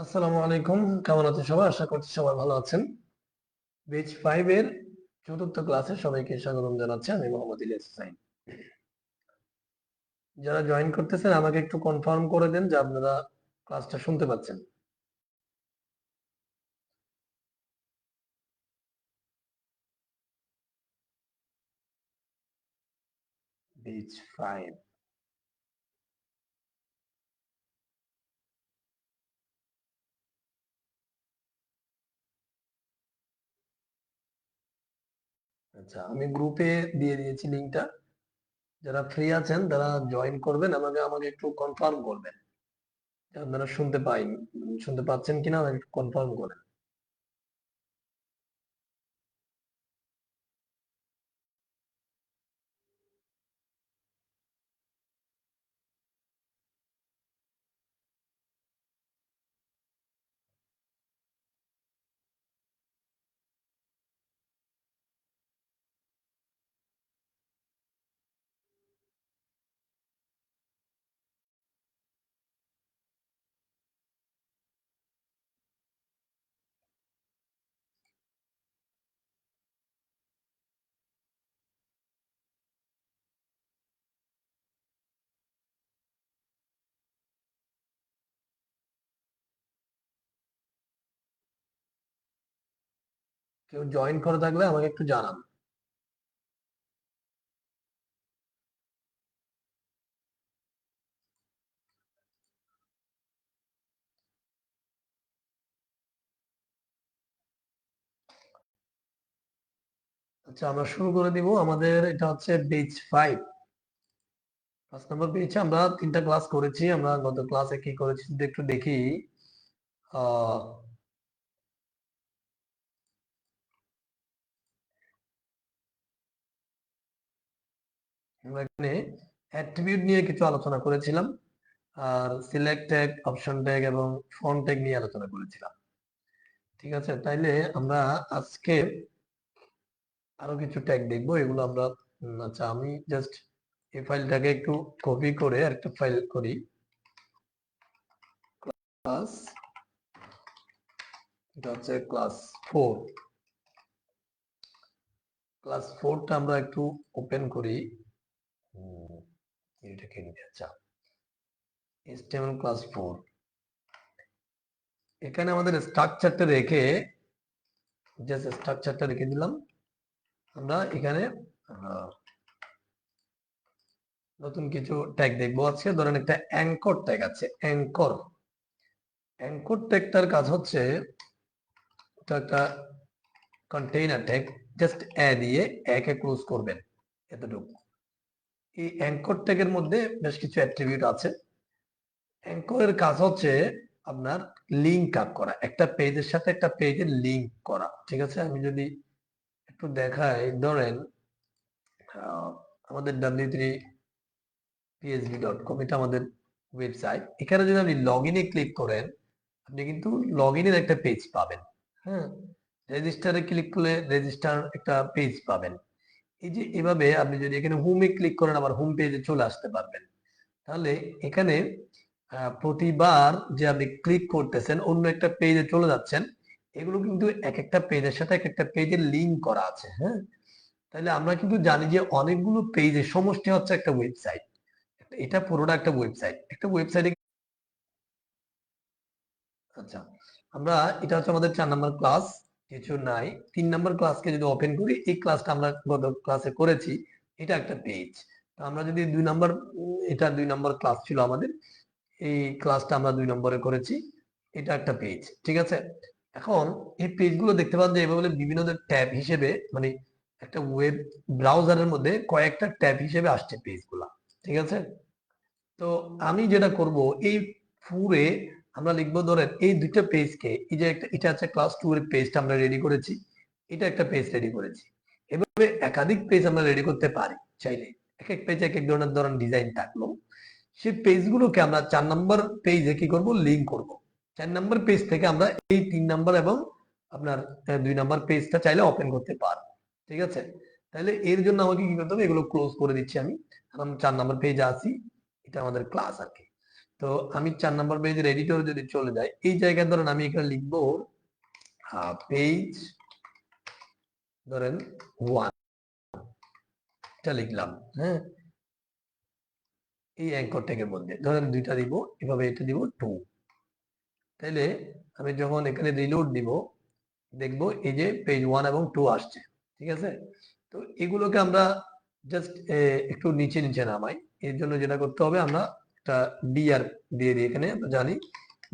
আসসালামু আলাইকুম। কেমন আছেন সবাই? আশা করছি সবাই ভালো আছেন। বেচ 5 এর চতুর্থ ক্লাসে সবাইকে স্বাগতম জানাচ্ছি। আমি মোহাম্মদ ইলিয়াস হুসাইন। যারা জয়েন করতেছেন আমাকে একটু কনফার্ম করে দেন যে আপনারা ক্লাসটা শুনতে পাচ্ছেন। বেচ 5। আচ্ছা, আমি গ্রুপে দিয়ে দিয়েছি লিংকটা। যারা ফ্রি আছেন তারা জয়েন করবেন, আমাকে আমাকে একটু কনফার্ম করবেন যে আপনারা শুনতে পাচ্ছেন কিনা আমাকে একটু কনফার্ম করেন। কেউ জয়েন করে থাকলে আমাকে একটু জানান। আচ্ছা, আমরা শুরু করে দিব। আমাদের এটা হচ্ছে বেচ 5। 5 নম্বর পেয়েছি। আমরা 3টা ক্লাস করেছি। আমরা গত ক্লাসে কি করেছি যদি একটু দেখি। আহ, আমরা এখানে অ্যাট্রিবিউট নিয়ে কিছু আলোচনা করেছিলাম, আর সিলেক্ট ট্যাগ, অপশন ট্যাগ এবং ফন্ট ট্যাগ নিয়ে আলোচনা করেছিলাম। ঠিক আছে, তাইলে আমরা আজকে আরো কিছু ট্যাগ দেখবো। এগুলো আমরা আচ্ছা, আমি জাস্ট এই ফাইলটাকে একটু কপি করে আরেকটা ফাইল করি। ক্লাস, এটা হচ্ছে ক্লাস 4। ক্লাস 4টা আমরা একটু ওপেন করি। এটাকে নিয়ে, আচ্ছা, HTML ক্লাস 4। এখানে আমাদের স্ট্রাকচারটা রেখে, জাস্ট স্ট্রাকচারটা রেখে দিলাম। আমরা এখানে নতুন কিছু ট্যাগ দেখবো আজকে। ধরেন একটা অ্যাঙ্কর ট্যাগ আছে। অ্যাঙ্কর ট্যাগটার কাজ হচ্ছে, এটা একটা কন্টেইনার ট্যাগ। জাস্ট দিয়ে একে ক্লোজ করবেন, এতটুকু। এই অ্যাঙ্কর ট্যাগের মধ্যে বেশ কিছু অ্যাট্রিবিউট আছে। অ্যাঙ্করের কাজ হচ্ছে আপনার লিঙ্ক আপ করা, একটা পেজের সাথে একটা পেজের লিঙ্ক করা। ঠিক আছে, আমি যদি একটু দেখাই, ধরেন আমাদের w3php.com, এটা আমাদের ওয়েবসাইট। এখানে যদি আপনি লগ ইনে ক্লিক করেন, আপনি কিন্তু লগ ইনের একটা পেজ পাবেন। হ্যাঁ, রেজিস্টারে ক্লিক করলে রেজিস্টার একটা পেজ পাবেন। এই যে এভাবে আপনি যদি এখানে হোমে ক্লিক করেন, আবার হোম পেজে চলে আসতে পারবেন। তাহলে এখানে প্রতিবার যে আপনি ক্লিক করতেছেন অন্য একটা পেজে চলে যাচ্ছেন, এগুলো কিন্তু এক একটা পেজের সাথে এক একটা পেজের লিঙ্ক করা আছে। হ্যাঁ, তাহলে আমরা কিন্তু জানি যে অনেকগুলো পেজের সমষ্টি হচ্ছে একটা ওয়েবসাইট। এটা পুরোটা একটা ওয়েবসাইট। একটা ওয়েবসাইটে, আচ্ছা, আমরা, এটা হচ্ছে আমাদের 4 নম্বর ক্লাস। কিছু নাই। 3 নম্বর ক্লাসকে যদি ওপেন করি, এই ক্লাসটা আমরা গত ক্লাসে করেছি। এটা একটা পেজ। আমরা যদি 2 নম্বর, এটা 2 নম্বর ক্লাস ছিল আমাদের। এই ক্লাসটা আমরা 2 নম্বরে করেছি। এটা একটা পেজ। ঠিক আছে, এখন এই পেজগুলো দেখতে পান যে এভাবে বিভিন্ন ট্যাব হিসেবে, মানে একটা ওয়েব ব্রাউজারের মধ্যে কয়েকটা ট্যাব হিসেবে আসছে পেজগুলা। ঠিক আছে, তো আমি যেটা করব, এই পুরে আমরা লিখবো, ধরেন এই দুইটা পেজকে, এই যে একটা, এটা হচ্ছে ক্লাস 2 এর পেজটা আমরা রেডি করেছি। এটা একটা পেজ রেডি করেছি। এভাবে একাধিক পেজ আমরা রেডি করতে পারি চাইলে। এক এক পেজে এক এক ধরনের ডিজাইন থাকলো। সেই পেজগুলোকে আমরা 4 নম্বর পেজে কি করব, লিঙ্ক করব। 4 নম্বর পেজ থেকে আমরা এই 3 নম্বর এবং আপনার 2 নম্বর পেজটা চাইলে ওপেন করতে পারবো। ঠিক আছে, তাহলে এর জন্য আমাকে কি করতে হবে, এগুলো ক্লোজ করে দিচ্ছি আমি। আর আমরা 4 নম্বর পেজে আছি। এটা আমাদের ক্লাস আর কি। তো আমি 4 নাম্বার পেজের এডিটর যদি চলে যাই, এই জায়গায় ধরেন আমি এখানে লিখবো পেজ ধরেন 1 এটা লিখলাম। হ্যাঁ, এই অ্যাঙ্কর ট্যাগের মধ্যে ধরেন 2টা দিব, এভাবে এটা দিব 2। তাইলে আমি যখন এখানে রিলোড দিব দেখবো এই যে পেজ 1 এবং 2 আসছে। ঠিক আছে, তো এগুলোকে আমরা জাস্ট একটু নিচে নিচে নামাই। এর জন্য যেটা করতে হবে, আমরা একটা বিআর দিয়ে দিই। এখানে আমরা জানি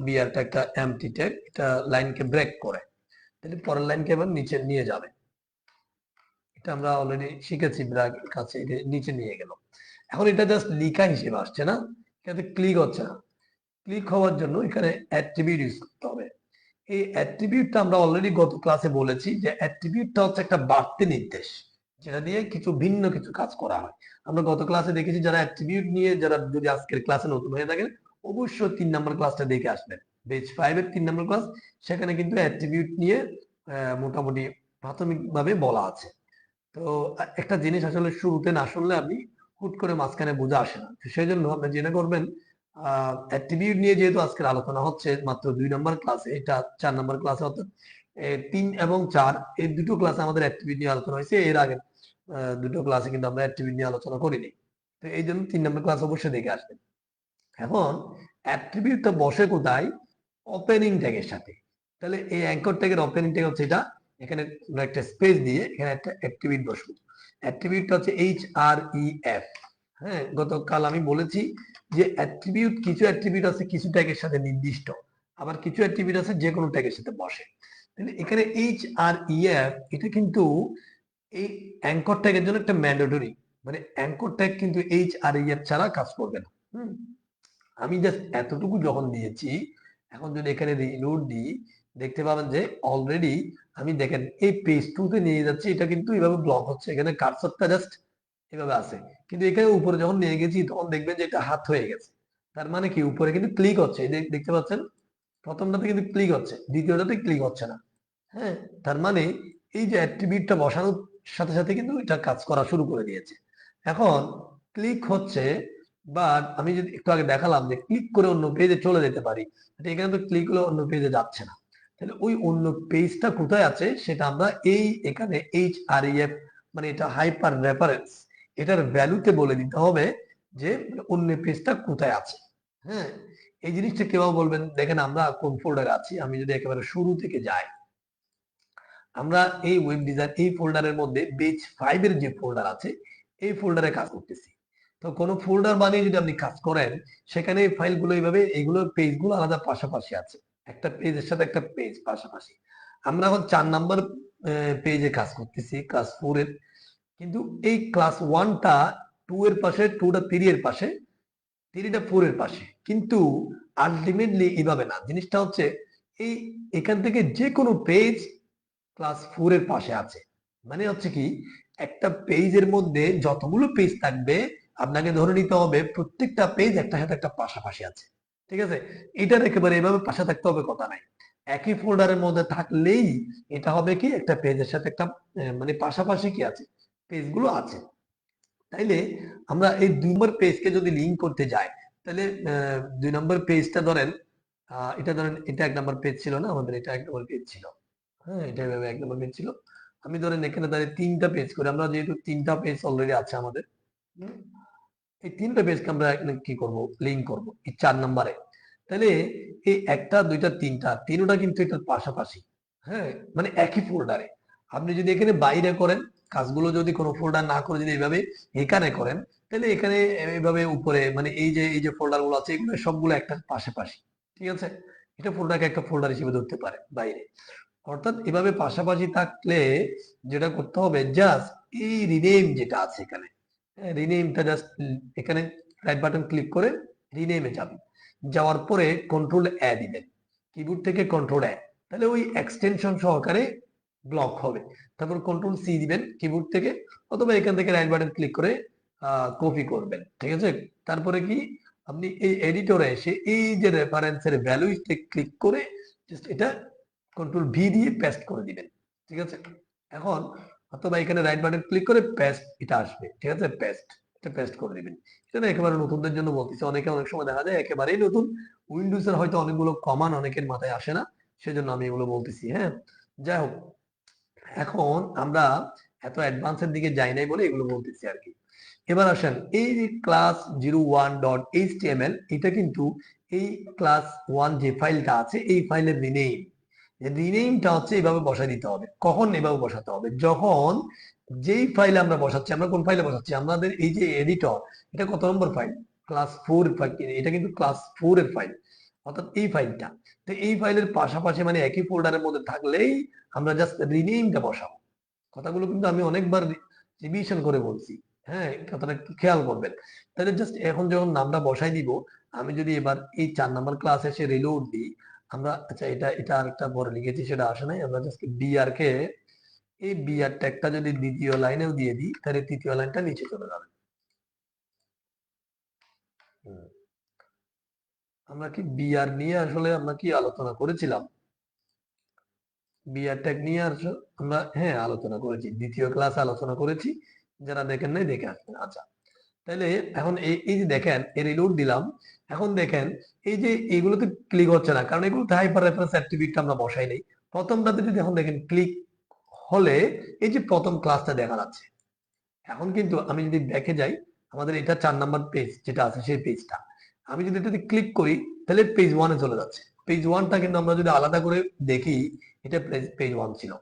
বিআরটা একটা এমটি ট্যাগ, এটা লাইনকে ব্রেক করে, তাহলে পরের লাইনকে এবার নিচে নিয়ে যাবে। এটা আমরা অলরেডি শিখেছি, ব্র্যাক কাছে এটা নিচে নিয়ে গেল। এখন এটা জাস্ট লিখা হিসেবে আসছে না, এটাতে ক্লিক হচ্ছে না। ক্লিক হওয়ার জন্য এখানে অ্যাট্রিবিউট ইউজ করতে হবে। এই অ্যাট্রিবিউটটা আমরা অলরেডি গত ক্লাসে বলেছি যে অ্যাট্রিবিউটটা হচ্ছে একটা বাড়তি নির্দেশ, যেটা দিয়ে কিছু ভিন্ন কিছু কাজ করা হয়। আমরা গত ক্লাসে দেখেছি, যারা অ্যাট্রিবিউট নিয়ে যারা যদি আজকের ক্লাসে নতুন হয়ে থাকেন, অবশ্যই 3 নম্বর ক্লাসটা দেখে আসবেন। পেজ 5 এর 3 নম্বর ক্লাস, সেখানে কিন্তু অ্যাট্রিবিউট নিয়ে মোটামুটি প্রাথমিকভাবে বলা আছে। তো একটা জিনিস আসলে শুরুতে না শুনলে আপনি হুট করে মাঝখানে বোঝা আসে না। সেই জন্য আপনি যেটা করবেন, অ্যাট্রিবিউট নিয়ে যেহেতু আজকের আলোচনা হচ্ছে মাত্র 2 নম্বর ক্লাসে, এটা 4 নম্বর ক্লাসে, অর্থাৎ 3 এবং 4 এই দুটো ক্লাসে আমাদের অ্যাট্রিবিউট নিয়ে আলোচনা হয়েছে। এর আগে দুটো ক্লাসে কিন্তু আমরা অ্যাট্রিবিউট নিয়ে আলোচনা করিনি। তো এই জন্য 3 নম্বর ক্লাস অবশ্যই দেখে আসবেন। এখন অ্যাট্রিবিউটটা বসে কোথায়? ওপেনিং ট্যাগের সাথে। তাহলে এই অ্যাঙ্কর ট্যাগের ওপেনিং ট্যাগ হচ্ছে এটা। এখানে আমরা একটা স্পেস দিয়ে এখানে একটা অ্যাট্রিবিউট বসবো। অ্যাট্রিবিউটটা হচ্ছে HREF। হ্যাঁ, গতকাল আমি বলেছি যে অ্যাট্রিবিউট, কিছু অ্যাট্রিবিউট আছে কিছু ট্যাগের সাথে নির্দিষ্ট, আবার কিছু অ্যাট্রিবিউট আছে যে কোনো ট্যাগের সাথে বসে। তাহলে এখানে HREF এটা কিন্তু এই অ্যাঙ্কর ট্যাগের জন্য একটা ম্যান্ডেটরি, মানে অ্যাঙ্কর ট্যাগ কিন্তু HREF ছাড়া কাজ করবে না। আমি জাস্ট এতটুকু যখন দিয়েছি, এখন যদি এখানে রিলোড দিই দেখতে পাবেন যে অলরেডি আমি দেখেন এই পেজ 2 তে নিয়ে যাচ্ছি, এটা কিন্তু এভাবে ব্লক হচ্ছে। এখানে কার্সরটা জাস্ট এভাবে আছে, কিন্তু এখানে উপরে যখন নিয়ে গেছি তখন দেখবেন যে এটা হাত হয়ে গেছে। তার মানে কি উপরে কিন্তু ক্লিক হচ্ছে, এই দেখতে পাচ্ছেন প্রথমটাতে কিন্তু ক্লিক হচ্ছে, দ্বিতীয়টাতে ক্লিক হচ্ছে না। হ্যাঁ, তার মানে এই যে অ্যাট্রিবিউটটা বসানোর সাথে সাথে কিন্তু এটা কাজ করা শুরু করে দিয়েছে। এখন ক্লিক হচ্ছে, বা আমি যদি একটু আগে দেখালাম যে ক্লিক করে অন্য পেজে চলে যেতে পারি, এখানে তো ক্লিক করে অন্য পেজে যাচ্ছে না। তাহলে ওই অন্য পেজটা কোথায় আছে সেটা আমরা এই এখানে HREF, মানে এটা হাইপার রেফারেন্স, এটার ভ্যালুতে বলে দিতে হবে যে অন্য পেজটা কোথায় আছে। হ্যাঁ, এই জিনিসটা কেউ বলবেন, দেখেন আমরা কোন ফোল্ডারে আছি। আমি যদি একেবারে শুরু থেকে যাই, আমরা এই ওয়েব ডিজাইন এই ফোল্ডারের মধ্যে পেজ 5 এর যে ফোল্ডার আছে এই ফোল্ডারে কাজ করতেছি। তো কোনো ফোল্ডার বানিয়ে যদি আপনি কাজ করেন, সেখানে এই ফাইলগুলো এইভাবে, এগুলো পেজগুলো আলাদা পাশাপাশি আছে, একটা পেজের সাথে একটা পেজ পাশাপাশি। আমরা এখন 4 নাম্বার পেজে কাজ করতেছি, ক্লাস 4 এর, কিন্তু এই ক্লাস 1টা 2 এর পাশে, 2টা 3 এর পাশে, 3টা 4 এর পাশে। কিন্তু আলটিমেটলি এইভাবে না, জিনিসটা হচ্ছে এই এখান থেকে যে কোনো পেজ ক্লাস 4 এর পাশে আছে। মানে হচ্ছে কি, একটা পেজের মধ্যে যতগুলো পেজ থাকবে আপনাকে ধরে নিতে হবে প্রত্যেকটা পেজ একটা সাথে একটা পাশাপাশি আছে। ঠিক আছে, এটার একেবারে এভাবে পাশে থাকতে হবে কথা নাই। একই ফোল্ডারের মধ্যে থাকলেই এটা হবে কি, একটা পেজের সাথে একটা মানে পাশাপাশি কি আছে, পেজগুলো আছে। তাইলে আমরা এই 2 নম্বর পেজকে যদি লিংক করতে যাই, তাহলে 2 নম্বর পেজটা ধরেন, এটা ধরেন এটা 1 নম্বর পেজ ছিল না আমাদের, এটা 1 নম্বর পেজ ছিল। হ্যাঁ, এটা এভাবে 1 নম্বর পেজ ছিল। আমি ধরেন এখানে দাঁড়িয়ে 3টা পেজ করি, আমরা যেহেতু 3টা পেজ অলরেডি আছে আমাদের, এই 3টা পেজকে আমরা কি করব, লিংক করব এই 4 নম্বরে। তাহলে এই 1টা 2টা 3টা, তিনটা কিন্তু এটার পাশাপাশি। হ্যাঁ, মানে একই ফোল্ডারে। আপনি যদি এখানে বাইরে করেন কাজগুলো, যদি কোনো ফোল্ডার না করে যদি এইভাবে এখানে করেন, তাহলে এখানে এইভাবে উপরে, মানে এই যে ফোল্ডার গুলো আছে এগুলো সবগুলো একটা পাশাপাশি। ঠিক আছে, এটা ফোল্ডারকে একটা ফোল্ডার হিসেবে ধরতে পারে বাইরে। অর্থাৎ এভাবে পাশাপাশি থাকলে যেটা করতে হবে, জাস্ট এই রিনেম যেটা আছে এখানে, রিনেমটা জাস্ট এখানে রাইট বাটন ক্লিক করে রিনেমে যাবেন। যাওয়ার পরে কন্ট্রোল এ দিবেন, কিবোর্ড থেকে কন্ট্রোল এ, তাহলে ওই এক্সটেনশন সহকারে ব্লক হবে। তারপর কন্ট্রোল সি দিবেন কিবোর্ড থেকে, অথবা এখান থেকে রাইট বাটন ক্লিক করে কপি করবেন। ঠিক আছে, তারপরে কি আপনি এই এডিটরে এসে এই যে রেফারেন্সের ভ্যালুতে ক্লিক করে জাস্ট এটা কন্ট্রোল ভি দিয়ে পেস্ট করে দিবেন। ঠিক আছে, এখন অথবা এখানে রাইট বাটন ক্লিক করে পেস্ট, এটা আসবে। ঠিক আছে, পেস্ট, এটা পেস্ট করে দিবেন। এটা একেবারে নতুনদের জন্য বলতেছি, অনেকে অনেক সময় দেখা যায় একেবারেই নতুন, উইন্ডোজ এর হয়তো অনেকগুলো কমান অনেকের মাথায় আসে না, সেজন্য আমি এগুলো বলতেছি। হ্যাঁ, যাই হোক, এখন আমরা এত অ্যাডভান্সের দিকে যাই নাই বলে এগুলো বলতেছি আর কি। এবার আসেন, এই যে class01.html, এটা কিন্তু এই ক্লাস 1 যে ফাইলটা আছে এই ফাইলের রিনেম, রিনেমটা হচ্ছে এইভাবে বসাই দিতে হবে। কখন এভাবে বসাতে হবে? যখন যেই ফাইলে আমরা বসাচ্ছি, আমরা কোন ফাইলে বসাচ্ছি, আমাদের এই যে এডিটর, এটা কত নম্বর ফাইল? ক্লাস 4 ফাইল, এটা কিন্তু ক্লাস 4 এর ফাইল, অর্থাৎ এই ফাইলটা। তো এই ফাইলের পাশাপাশি মানে একই ফোল্ডারের মধ্যে থাকলেই আমরা জাস্ট রিনেমটা বসাবো। কথাগুলো কিন্তু আমি অনেকবার রিভিশন করে বলছি। হ্যাঁ, কথাটা একটু খেয়াল করবেন। তাহলে জাস্ট এখন যখন নামটা বসাই দিব, আমি যদি এবার এই 4 নম্বর ক্লাসে এসে রিলোড দিই, আমরা আচ্ছা এটা এটা আরেকটা বড় লিখেছি, সেটা আসে নাই, আমরা জাস্ট বিআর কে, এই বিআর ট্যাগটা যদি দ্বিতীয় লাইনেও দিয়ে দিই, তাহলে তৃতীয় লাইনটা নিচে চলে যাবে। আমরা কি বিআর নিয়ে আসলে আমরা কি আলোচনা করেছিলাম? বিআর ট্যাগ নিয়ে আমরা হ্যাঁ আলোচনা করেছি, দ্বিতীয় ক্লাস আলোচনা করেছি, যারা দেখেন নাই দেখে আসবেন। আচ্ছা, তাহলে এখন এই যে দেখেন এর রিলোড দিলাম, এখন দেখেন এই যে এগুলোতে ক্লিক হচ্ছে না, কারণ এগুলোতে হাইপার রেফারেন্স অ্যাট্রিবিউট আমরা বসাই নাই। প্রথমটাতে যদি এখন দেখেন ক্লিক হলে এই যে প্রথম ক্লাসটা দেখা যাচ্ছে। এখন কিন্তু আমি যদি ব্যাকে যাই, আমাদের এটা 4 নম্বর পেজ যেটা আছে সেই পেজটা, আমি যদি এটাতে ক্লিক করি তাহলে পেজ 1-এ চলে যাচ্ছে। পেজ 1টা কিন্তু আমরা যদি আলাদা করে দেখি, এটা পেজ 1 ছিল,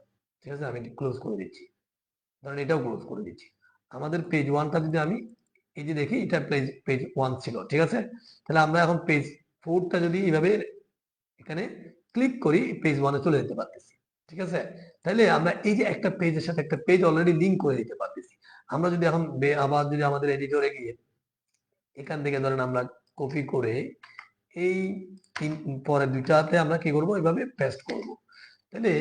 ঠিক আছে, আমি ক্লোজ করে দিচ্ছি, ধরেন এটাও ক্লোজ করে দিচ্ছি। আমাদের পেজ 1টা যদি আমি এই যে দেখি, এটা পেজ 1 ছিল, ঠিক আছে। তাহলে আমরা এখন পেজ 4টা যদি এইভাবে এখানে ক্লিক করি, পেজ 1-এ চলে যেতে পারতেছি, ঠিক আছে। তাহলে আমরা এই যে একটা পেজের সাথে একটা পেজ অলরেডি লিংক করে দিতে পারতেছি। আমরা যদি এখন আবার যদি আমাদের এডিটরে গিয়ে এখান থেকে ধরেন আমরা কপি করে এই পরে দুইটাতে আমরা কি করব, এইভাবে পেস্ট করব। তাহলে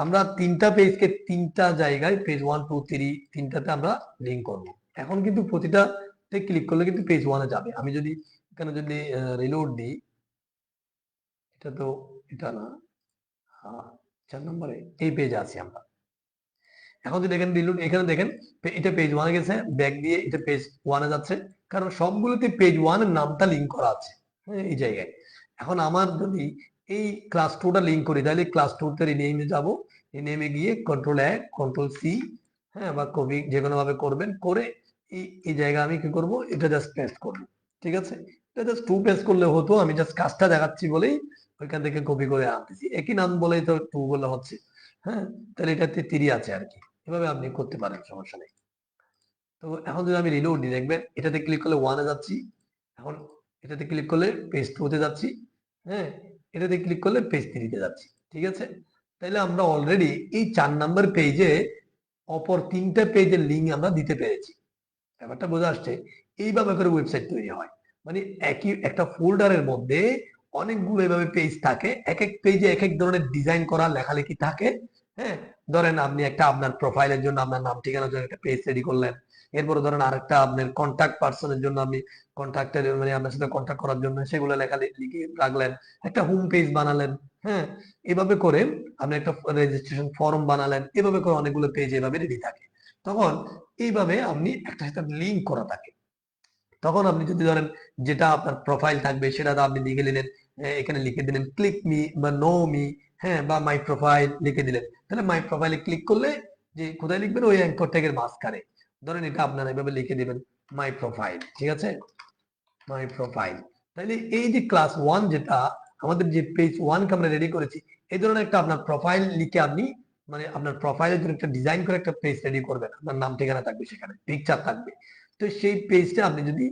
আমরা 3টা পেজকে 3টা জায়গায় পেজ 1, 2, 3 তিনটাতে আমরা লিংক করব। এখন কিন্তু প্রতিটাতে ক্লিক করলে কিন্তু পেজ 1-এ যাবে। আমি যদি এখানে যদি রিলোড দিই, এটা তো এটা না, হ্যাঁ 4 নম্বরে এই পেজে আছি আমরা। এখন যদি এখানে রিলোড, এখানে দেখেন এটা পেজ 1-এ গেছে, ব্যাক দিয়ে এটা পেজ 1-এ যাচ্ছে, কারণ সবগুলোতে পেজ 1-এর নামটা লিংক করা আছে, হ্যাঁ এই জায়গায়। এখন আমার যদি এই ক্লাস 2টা লিংক করি, তাহলে ক্লাস 2তে রিনেমে যাব, রিনেমে গিয়ে Ctrl+A Ctrl+C, হ্যাঁ, বা কপি যে কোনো ভাবে করবেন, করে এই জায়গা আমি কি করব, এটা জাস্ট পেস্ট করব, ঠিক আছে। এটা জাস্ট 2 পেস্ট করলে হতো, আমি জাস্ট কাজটা দেখাচ্ছি বলেই ওইখান থেকে কপি করে আনতেছি, একই নাম বলেই তো 2 বলে হচ্ছে। হ্যাঁ, তাহলে এটাতে 3 আছে আর কি, এভাবে আপনি করতে পারেন, সমস্যা নেই। তো এখন যদি আমি রিলোড দিই, দেখবেন এটাতে ক্লিক করলে 1-এ যাচ্ছি, এখন এটাতে ক্লিক করলে পেজ 2-তে যাচ্ছি, হ্যাঁ, এটাতে ক্লিক করলে পেজ 3-তে যাচ্ছি, ঠিক আছে। তাহলে আমরা অলরেডি এই 4 নম্বর পেজে অপর 3টা পেজের লিঙ্ক আমরা দিতে পেরেছি। ব্যাপারটা বোঝা আসছে? এইভাবে করে ওয়েবসাইট তৈরি হয়। মানে একই একটা ফোল্ডারের মধ্যে অনেকগুলো এভাবে পেজ থাকে, এক এক পেজে এক এক ধরনের ডিজাইন করা লেখালেখি থাকে। হ্যাঁ, ধরেন আপনি একটা আপনার প্রোফাইলের জন্য আপনার নাম ঠিকানার জন্য একটা পেজ রেডি করলেন, এরপরে ধরেন আরেকটা আপনার কন্ট্যাক্ট পার্সনের জন্য আপনি কন্ট্যাক্টের মানে আপনার সাথে কন্ট্যাক্ট করার জন্য সেগুলো লেখা লিখে রাখলেন, একটা হোম পেজ বানালেন। হ্যাঁ, এভাবে করে আপনি একটা রেজিস্ট্রেশন ফর্ম বানালেন, এভাবে করে অনেকগুলো পেজ এভাবে রেডি থাকে। তখন এইভাবে আপনি একটা সাথে লিঙ্ক করা থাকে। তখন আপনি যদি ধরেন যেটা আপনার প্রোফাইল থাকবে সেটা আপনি লিখে দিলেন, এখানে লিখে দিলেন ক্লিক মি বা নো মি, হ্যাঁ, বা মাই প্রোফাইল লিখে দিলেন, তাহলে মাই প্রোফাইলে ক্লিক করলে যে কোথায় লিখবেন, ওই অ্যাঙ্কর ট্যাগের মাঝখানে ধরেন এটা আপনারা এভাবে লিখে দিবেন মাই প্রোফাইল, ঠিক আছে, মাই প্রোফাইল। তাহলে এই যে ক্লাস 1 যেটা আমাদের যে পেজ 1 কে আমরা রেডি করেছি, এই ধরনের একটা আপনার প্রোফাইল লিখে আপনি মানে আপনার প্রোফাইলের জন্য একটা ডিজাইন করে একটা পেজ রেডি করবেন, আপনার নাম ঠিকানা থাকবে, সেখানে পিকচার থাকবে। তো সেই পেজটা আপনি যদি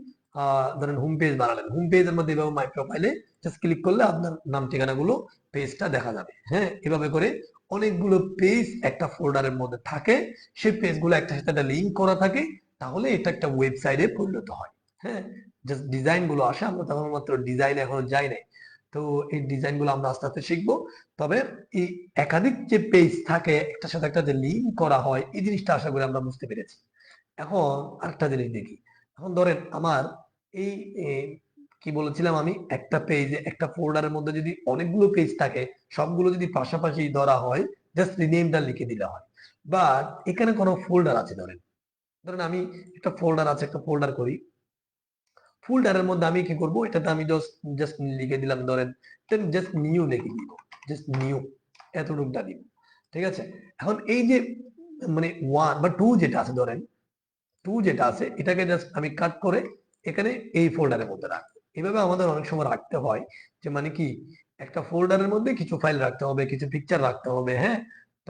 ধরেন হোম পেজ বানালেন, হোম পেজের মধ্যে এভাবে মাই প্রোফাইলে জাস্ট ক্লিক করলে আপনার নাম ঠিকানা গুলো পেজটা দেখা যাবে। হ্যাঁ, এভাবে করে অনেকগুলো পেজ একটা ফোল্ডারের মধ্যে থাকে, সেই পেজগুলো একটা সাথে একটা লিঙ্ক করা থাকে, তাহলে এটা একটা ওয়েবসাইটে পরিণত হয়। হ্যাঁ, জাস্ট ডিজাইন গুলো আসে, আমরা তখন মাত্র ডিজাইন এখনো যাই নাই। তো এই ডিজাইন গুলো আমরা আস্তে আস্তে শিখবো। তবে এই একাধিক যে পেজ থাকে একটার সাথে একটা যে লিঙ্ক করা হয়, এই জিনিসটা আশা করি আমরা বুঝতে পেরেছি। এখন আরেকটা জিনিস দেখি, এখন ধরেন আমার এই কি বলেছিলাম আমি, একটা পেজে একটা ফোল্ডারের মধ্যে যদি অনেকগুলো পেজ থাকে, সবগুলো যদি পাশাপাশি ধরা হয়, জাস্ট রিনেমটা লিখে দিলে হয়। বাট এখানে কোনো ফোল্ডার আছে ধরেন, ধরেন আমি একটা ফোল্ডার আছে, একটা ফোল্ডার করি, ফোল্ডারের মধ্যে আমি কি করব, এটাতে আমি জাস্ট জাস্ট লিখে দিলাম, ধরেন জাস্ট নিউ লিখে দিব, জাস্ট নিউ, এতটুকুটা দিব। ঠিক আছে, এখন এই যে মানে 1 বা 2 যেটা আছে, ধরেন 2 যেটা আছে এটাকে জাস্ট আমি কাট করে এখানে এই ফোল্ডারের মধ্যে রাখবো। এভাবে আমাদের অনেক সময় রাখতে হয়, যে মানে কি একটা ফোল্ডারের মধ্যে কিছু ফাইল রাখতে হবে, কিছু পিকচার রাখতে হবে। হ্যাঁ,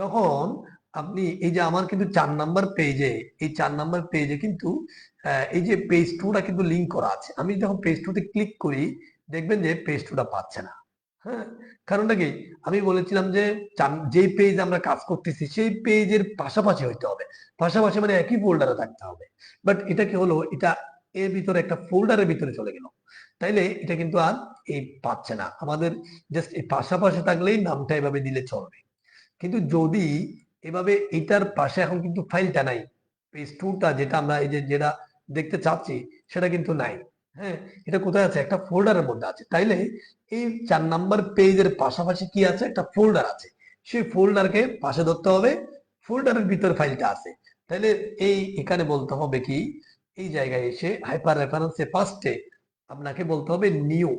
তখন আপনি এই যে আমার কিন্তু 4 নাম্বার পেজে, এই 4 নাম্বার পেজে কিন্তু এই যে পেজ 2টা কিন্তু লিঙ্ক করা আছে। আমি যখন পেজ 2তে ক্লিক করি, দেখবেন যে পেজ 2টা পাচ্ছে না। হ্যাঁ, কারণটা কি, আমি বলেছিলাম যে যে পেজ আমরা কাজ করতেছি সেই পেজের পাশাপাশি হইতে হবে, পাশাপাশি মানে একই ফোল্ডারে থাকতে হবে। বাট এটা কি হলো, এটা এর ভিতরে একটা ফোল্ডারের ভিতরে চলে গেল, তাইলে এটা কিন্তু আর এই পাচ্ছে না আমাদের। জাস্ট এই পাশাপাশি থাকলেই নামটা এভাবে দিলে চলবে। কিন্তু যদি এভাবে এটার পাশে এখন কিন্তু ফাইলটা নাই, পেজ 2টা যেটা আমরা এই যে যেটা দেখতে চাচ্ছি সেটা কিন্তু নাই। হ্যাঁ, এটা কোথায় আছে, একটা ফোল্ডারের মধ্যে আছে। তাইলে এই 4 নাম্বার পেজের পাশাপাশি কি আছে, একটা ফোল্ডার আছে, সেই ফোল্ডারকে পাশে ধরতে হবে, ফোল্ডারের ভিতর ফাইলটা আছে। তাইলে এই এখানে বলতে হবে কি, এই জায়গায় এসে হাইপার রেফারেন্সে ফার্স্টে আপনাকে বলতে হবে নিউ।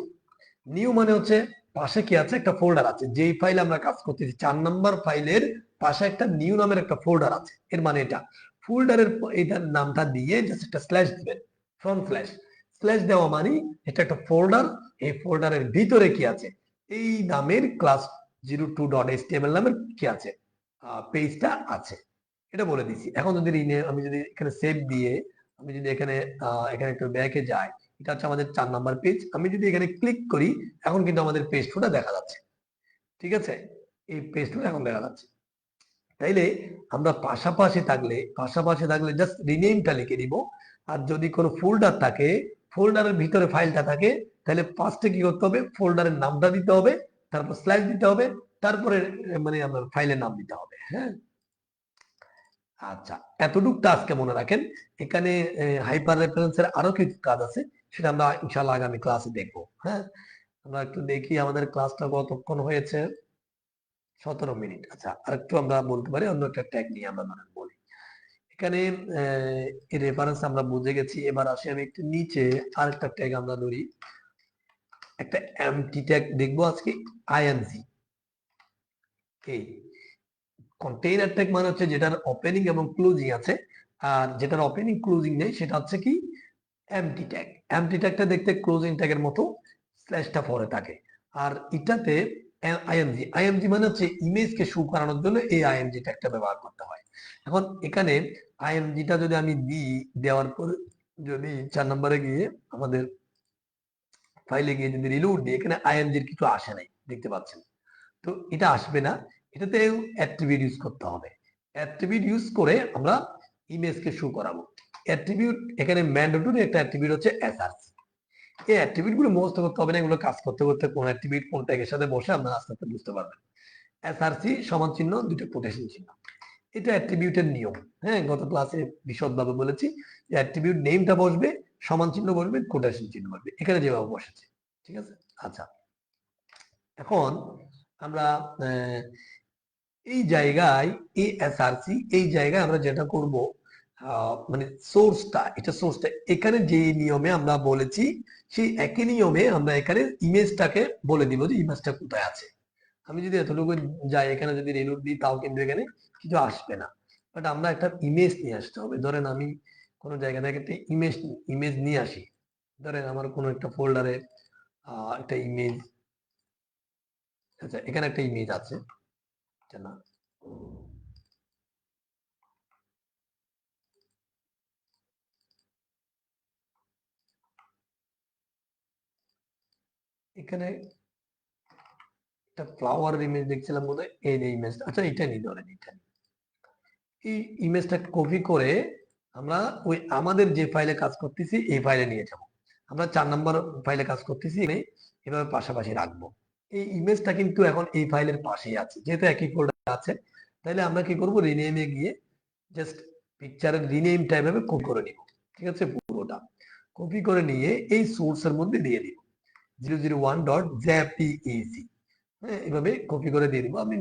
নিউ মানে হচ্ছে পাশে কি আছে, একটা ফোল্ডার আছে, যেই ফাইল আমরা কাজ করতেছি 4 নাম্বার ফাইলের পাশে একটা নিউ নামের একটা ফোল্ডার আছে। এর মানে এটা ফোল্ডারের এটার নামটা দিয়ে জাস্ট একটা স্ল্যাশ দিবেন, ফ্রন্ট স্ল্যাশ। স্ল্যাশ দেওয়া মানে এটা একটা ফোল্ডার, এই ফোল্ডারের ভিতরে কি আছে, এই নামের class02.html নামের কি আছে, পেজটা আছে। এটা বলে দিছি। এখন যদি আমি যদি এখানে সেভ দিয়ে আমি যদি এখানে এখানে একটু ব্যাকে যাই, এটা হচ্ছে আমাদের 4 নাম্বার পেজ। আমি যদি এখানে ক্লিক করি, এখন কিন্তু আমাদের পেজ 2টা দেখা যাচ্ছে। ঠিক আছে, এই পেজ 2টা এখন দেখা যাচ্ছে। তাইলে আমরা পাশাপাশি থাকলে জাস্ট রিনেমটা লিখে দিব। আর যদি কোনো ফোল্ডার থাকে, ফোল্ডারের ভিতরে ফাইলটা থাকে, তাহলে ফার্স্টে কি করতে হবে, ফোল্ডারের নামটা দিতে হবে, তারপর স্ল্যাশ দিতে হবে, তারপরে মানে আপনার ফাইলের নাম দিতে হবে। হ্যাঁ, আচ্ছা, এতটুকু আজকে মনে রাখেন। এখানে হাইপার রেফারেন্সের আরো কিছু কাজ আছে, সেটা আমরা ইনশাআল্লাহ আগামী ক্লাসে দেখবো। হ্যাঁ, আমরা একটু দেখি আমাদের ক্লাসটা কতক্ষণ হয়েছে, 17 মিনিট। আচ্ছা, আর একটু আমরা বলতে পারি অন্য একটা ট্যাগ নিয়ে আমরা বলি। এখানে রেফারেন্স আমরা বুঝে গেছি। এবার আসি আমি একটু নিচে আরেকটা ট্যাগ আমরা ধরি, একটা এমটি ট্যাগ দেখবো আজকে, আইএনজি। এই কন্টেইনার ট্যাগ মানে হচ্ছে যেটার ওপেনিং এবং ক্লোজিং আছে, আর যেটার ওপেনিং ক্লোজিং নেই সেটা হচ্ছে কি এমটি ট্যাগ। এমটি ট্যাগটা দেখতে ক্লোজিং ট্যাগের মতো, স্ল্যাশটা পরে থাকে। আর এটাতে আইএমজি, আইএমজি মানে হচ্ছে ইমেজকে শো করানোর জন্য এই আইএমজি ট্যাগটা ব্যবহার করতে হয়। এখন এখানে আইএমজিটা যদি আমি দিই, দেওয়ার পর যদি 4 নম্বরে গিয়ে আমাদের ফাইলে গিয়ে যদি রিলোড দিই, এখানে আইএমজির কিছু আসে নাই, দেখতে পাচ্ছেন। তো এটা আসবে না, এটাতে অ্যাট্রিবিউট ইউজ করতে হবে। অ্যাট্রিবিউট ইউজ করে আমরা ইমেজকে শো করাবো। অ্যাট্রিবিউট এখানে ম্যান্ডেটরি একটা অ্যাট্রিবিউট হচ্ছে এসআরসি। এই অ্যাট্রিবিউট গুলো মুখস্থ করতে হবে না, এগুলো কাজ করতে করতে কোন অ্যাট্রিবিউট কোন ট্যাগের সাথে বসে আপনারা আস্তে আস্তে বুঝতে পারবেন। এসআরসি সমান চিহ্ন, দুটো কোটেশন চিহ্ন, এটা অ্যাট্রিবিউটের নিয়ম। হ্যাঁ, গত ক্লাসে বিশদভাবে বলেছি যে অ্যাট্রিবিউট নেমটা বসবে, সমান চিহ্ন বসবে, কোটেশন চিহ্ন বসবে, এখানে যেভাবে বসেছে। ঠিক আছে, আচ্ছা, এখন আমরা এই জায়গায় এএসআরসি, এই জায়গায় আমরা যেটা করব, মানে সোর্সটা এখানে যে নিয়মে আমরা বলেছি, সেই একই নিয়মে আমরা এখানে ইমেজটাকে বলে দিব যে ইমেজটা কোথায় আছে। আমি যদি এতটুকু যাই, এখানে যদি রিলোড দিই, তাও কিন্তু এখানে কিছু আসবে না। বাট আমরা একটা ইমেজ নিয়ে আসতে হবে। ধরেন আমি কোনো জায়গা থেকে একটা ইমেজ ইমেজ নিয়ে আসি। ধরেন আমার কোনো একটা ফোল্ডারে একটা ইমেজ, আচ্ছা এখানে একটা ইমেজ আছে, এটা না, এখানে একটা ফ্লাওয়ারের ইমেজ দেখছিলাম বোধহয়, এই যে ইমেজটা, আচ্ছা এটা নিই, ধরেন এটা নিই। এই ইমেজটা কপি করে আমরা ওই আমাদের যে ফাইলে কাজ করতেছি এই ফাইলে নিয়ে যাব। আমরা 4 নম্বর ফাইলে কাজ করতেছি, এভাবে পাশাপাশি রাখবো। এই ইমেজটা কিন্তু এখন এই ফাইলের পাশেই আছে, যেহেতু একই ফোল্ডার আছে। তাহলে আমরা কি করব, রিনেমে গিয়ে জাস্ট পিকচারের রিনেমটা এভাবে কপি করে নিব। ঠিক আছে, পুরোটা কপি করে নিয়ে এই সোর্সের মধ্যে দিয়ে দিব, 001.jpeg। হ্যাঁ, এভাবে কপি করে দিয়ে দিব। আপনি